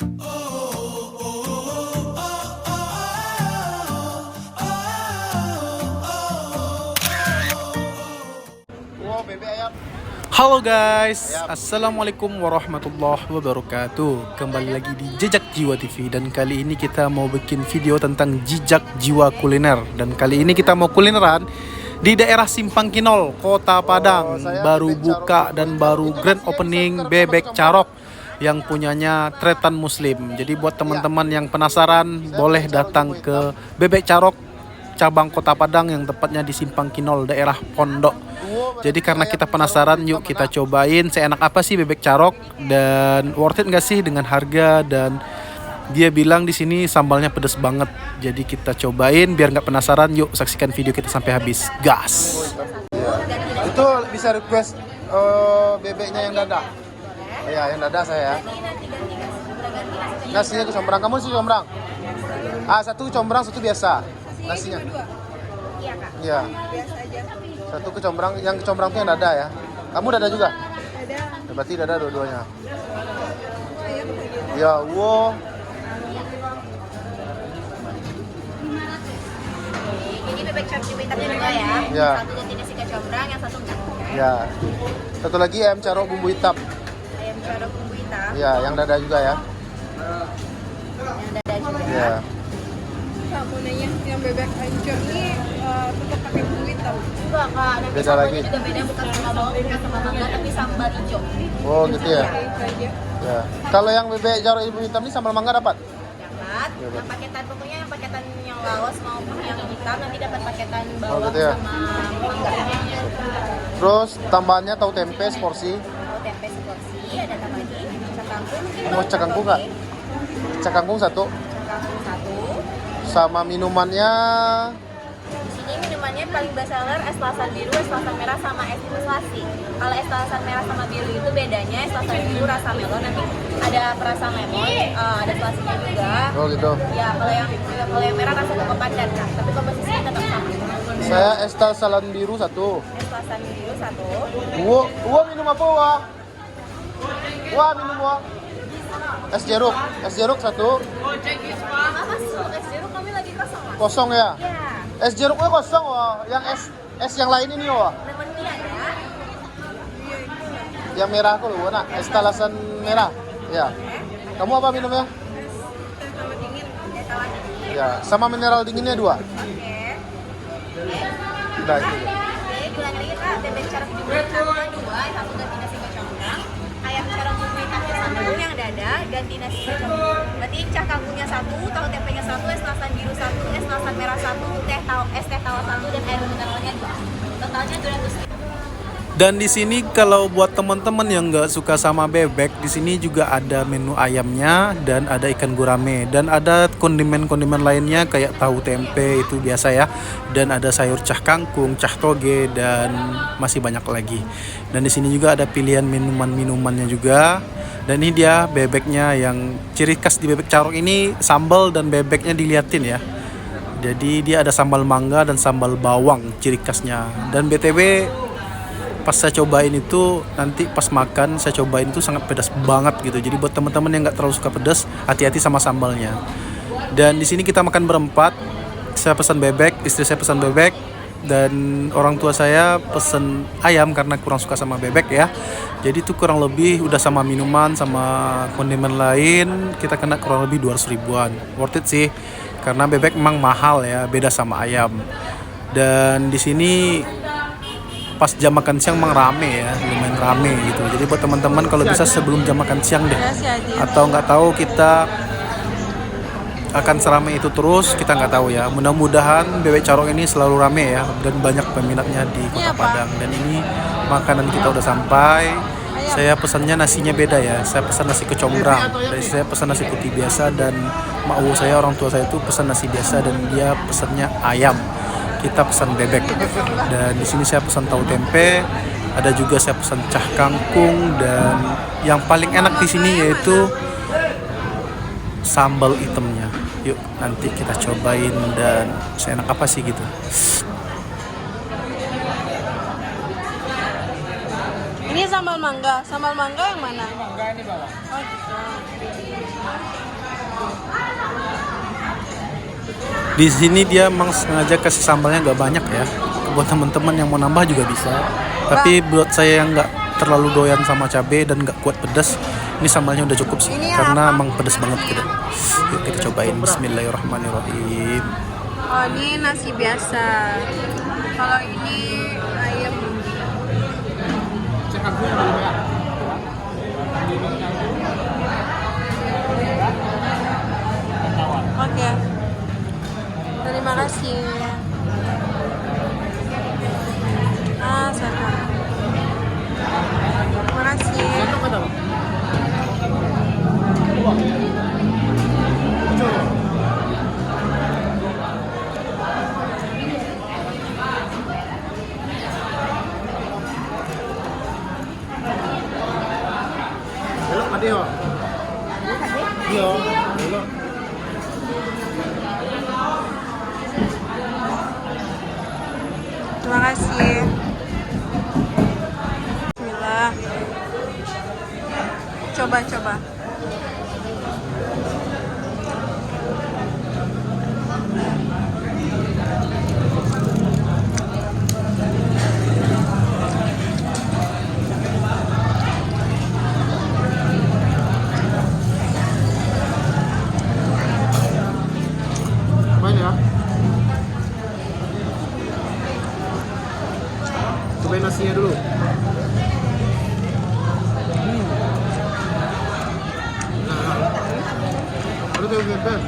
Halo guys, Assalamualaikum warahmatullahi wabarakatuh. Kembali lagi di Jejak Jiwa TV. Dan kali ini kita mau bikin video tentang jejak jiwa kuliner. Dan kali ini kita mau kulineran di daerah Simpang Kinol, Kota Padang. Baru buka dan baru grand opening Bebek Carok yang punyanya Tretan Muslim. Jadi buat teman-teman yang penasaran, boleh datang ke Bebek Carok cabang Kota Padang yang tepatnya di Simpang Kinol, daerah Pondok. Jadi karena kita penasaran, yuk kita cobain seenak apa sih bebek carok dan worth it nggak sih dengan harga. Dan dia bilang di sini sambalnya pedas banget. Jadi kita cobain biar nggak penasaran. Yuk saksikan video kita sampai habis. Gas. Itu bisa request bebeknya yang dada. Iya, yang dada saya ya. Nasinya kecombrang. Kamu sih kecombrang? Satu kecombrang, satu biasa. Nasinya. Iya kak. Iya. Biasa aja. Satu kecombrang, yang kecombrang itu yang dada ya. Kamu dada juga? Ada. Berarti dada dua-duanya. Ayam gitu. Ya, wow. Jadi bebek carok juga hitamnya dua ya. Ya. Satu ganti nasi kecombrang, yang satu enggak. Ya. Satu lagi ayam carok bumbu hitam. Ayam carok bumbu hitam. Ya, yang dada juga ya. Yang dada juga. Ya. Kak, mau nanya, yang bebek hancur ini tetap pakai bumbu hitam? Enggak kak, nanti Beda sambalnya lagi. juga beda, bukan sama bawang, bukan sama mangga, tapi sambal hijau. Oh, gitu ya. Itu aja. Ya. Kalau yang bebek carok ibu hitam ini sambal mangga dapat? Dapat, Ya, yang paketan pokoknya yang paketan yang lawas maupun yang hitam nanti dapat paketan bawang gitu ya. sama mangga. Terus tambahannya tahu tempe seporsi. Tahu tempe seporsi, ada tambah lagi cak kangkung mungkin Mau cak kangkung nggak? Cak kangkung satu. Cak kangkung satu. Sama minumannya Di sini minumannya paling bestseller es lasan biru, es lasan merah sama es selasi. Kalau es lasan merah sama biru itu bedanya es lasan biru rasa melon, nanti ada perasa lemon, ada selasinya juga. oh gitu. Ya kalau yang merah rasa coco pandan kan, tapi komposisinya tetap sama. Saya es salan biru satu. Es lasan biru satu. Wah minum apa wah? Wah minum wah. Es jeruk satu. Masuk es jeruk kami lagi kosong mas. Kosong ya? Ya, Es jeruknya kosong wah. Yang es yang lain ini wah. lemon tea ada. Yang merah aku loh, nak. Es talasan merah. Ya. Kamu apa minumnya? Es tawar dingin. Ya. Sama mineral dinginnya 2. Oke. Udah itu. Oke, ulangi lagi kak, bebek carok bumbu hitamnya 2, satu ganti nasi kecombrang. Ayam carok bumbu hitamnya 1, yang dada ganti nasi kecombrang. Berarti cak kangkungnya 1, tahu tempenya 1, es lasan biru 1, es lasan merah 1, es teh tawa 1, dan air mineralnya 2. Totalnya 200. Dan di sini kalau buat teman-teman yang nggak suka sama bebek, di sini juga ada menu ayamnya dan ada ikan gurame dan ada kondimen-kondimen lainnya kayak tahu tempe itu biasa ya. Dan ada sayur cah kangkung, cah toge dan masih banyak lagi. Dan di sini juga ada pilihan minuman-minumannya juga. Dan ini dia bebeknya yang ciri khas di bebek carok ini, sambal dan bebeknya diliatin ya. Jadi dia ada sambal mangga dan sambal bawang ciri khasnya. Dan BTW pas saya cobain itu, nanti pas makan saya cobain itu sangat pedas banget gitu. Jadi buat teman-teman yang nggak terlalu suka pedas, hati-hati sama sambalnya. Dan di sini kita makan berempat. Saya pesan bebek, istri saya pesan bebek, dan orang tua saya pesan ayam karena kurang suka sama bebek ya. Jadi itu kurang lebih udah sama minuman sama kondimen lain kita kena kurang lebih 200 ribuan. Worth it sih, karena bebek memang mahal ya, beda sama ayam. Dan di sini pas jam makan siang memang rame ya, lumayan rame gitu. Jadi buat teman-teman kalau bisa sebelum jam makan siang deh, atau nggak tahu kita akan seramai itu terus, kita nggak tahu ya. Mudah-mudahan bebek carok ini selalu rame ya dan banyak peminatnya di Kota Padang. Dan ini makanan kita udah sampai. Saya pesannya nasinya beda ya, saya pesan nasi kecombrang, dari saya pesan nasi putih biasa, dan mau saya, orang tua saya itu pesan nasi biasa dan dia pesannya ayam. Kita pesan bebek. Dan di sini saya pesan tahu tempe, ada juga saya pesan cah kangkung, dan yang paling enak di sini yaitu sambal hitamnya. Yuk nanti kita cobain dan seenak apa sih gitu. Ini sambal mangga. Sambal mangga yang mana? Mangga ini bawah. Oh gitu. Di sini dia emang sengaja kasih sambalnya nggak banyak ya. Buat teman-teman yang mau nambah juga bisa. Tapi buat saya yang nggak terlalu doyan sama cabai dan nggak kuat pedas, ini sambalnya udah cukup sih. Ini Karena apa? emang pedas banget gitu. Yuk kita cobain. Bismillahirrahmanirrahim. Oh ini nasi biasa. Kalau ini ayam. Cek aku yang dulu ya. Oke. Terima kasih. Sehat. Terima kasih. Belok tadi yo. Iya, belok. Terima kasih. Bismillah. Coba. Main ya. Cobain nasinya dulu. Ada tuh bebek.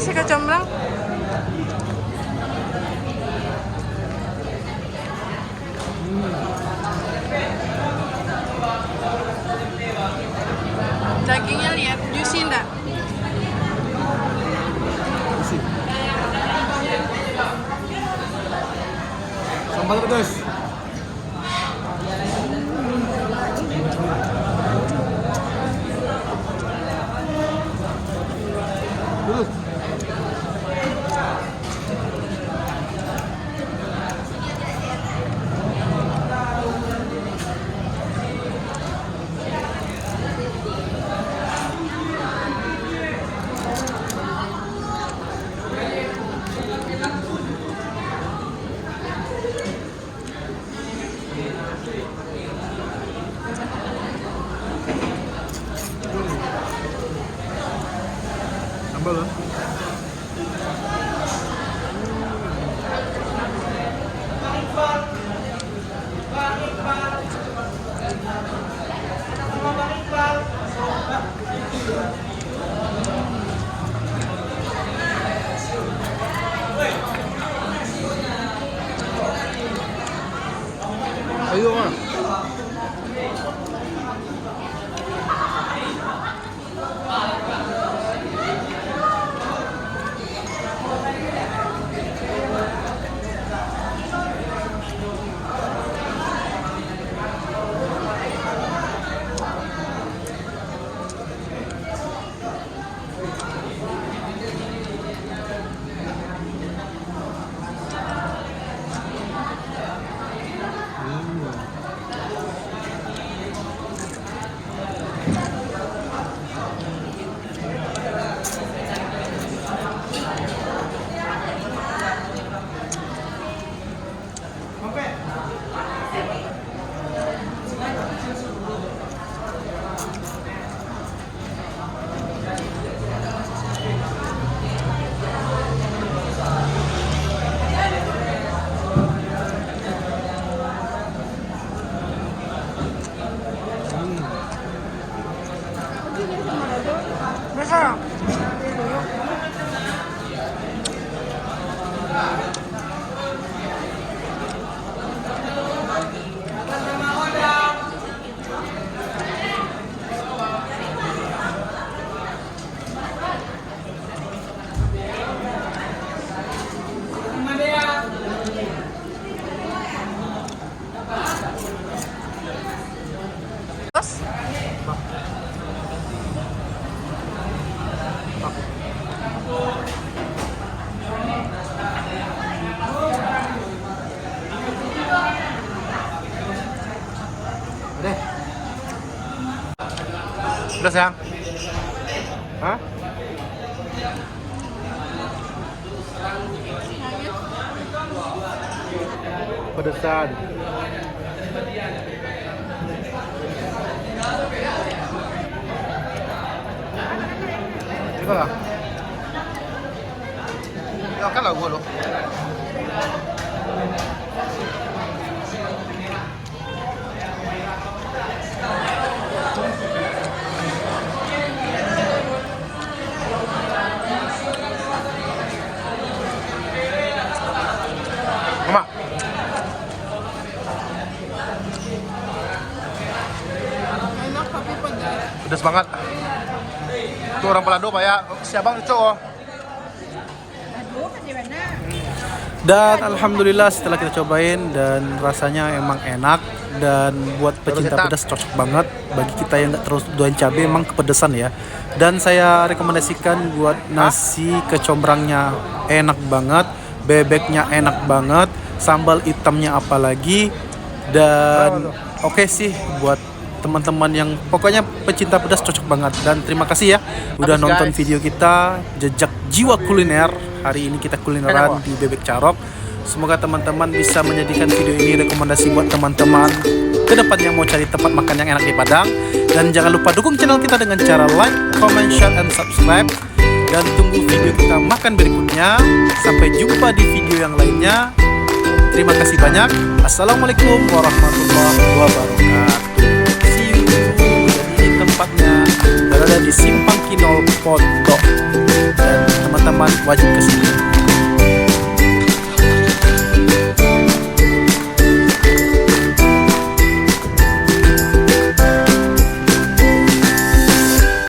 Si kecombrang. Dagingnya lihat, juicy enggak? Sambal pedas. Dulu. Sambal lah. Ayo ah. Bisa. Terus? Pedas ya? Hah? Pedesan. Coba lah. Ya kan lah gua loh. Mama. Enak tapi pedas. Pedas banget. Itu orang pelado Pak ya. Siabang itu cowok. Dan alhamdulillah setelah kita cobain dan rasanya emang enak, dan buat pecinta pedas cocok banget. Bagi kita yang nggak terus doain cabai emang kepedesan ya. Dan saya rekomendasikan buat nasi kecombrangnya enak banget, bebeknya enak banget, sambal hitamnya apalagi. Dan oke sih buat teman-teman yang pokoknya pecinta pedas cocok banget. Dan terima kasih ya udah Habis, nonton guys. video kita Jejak Jiwa Kuliner. Hari ini kita kulineran di Bebek Carok. Semoga teman-teman bisa menjadikan video ini rekomendasi buat teman-teman ke depan yang mau cari tempat makan yang enak di Padang. Dan jangan lupa dukung channel kita dengan cara like, comment, share, and subscribe. Dan tunggu video kita makan berikutnya. Sampai jumpa di video yang lainnya. Terima kasih banyak. Assalamualaikum warahmatullahi wabarakatuh. See you. Jadi ini tempatnya berada di Simpang Kinol Pondok. Dan teman-teman wajib ke sini.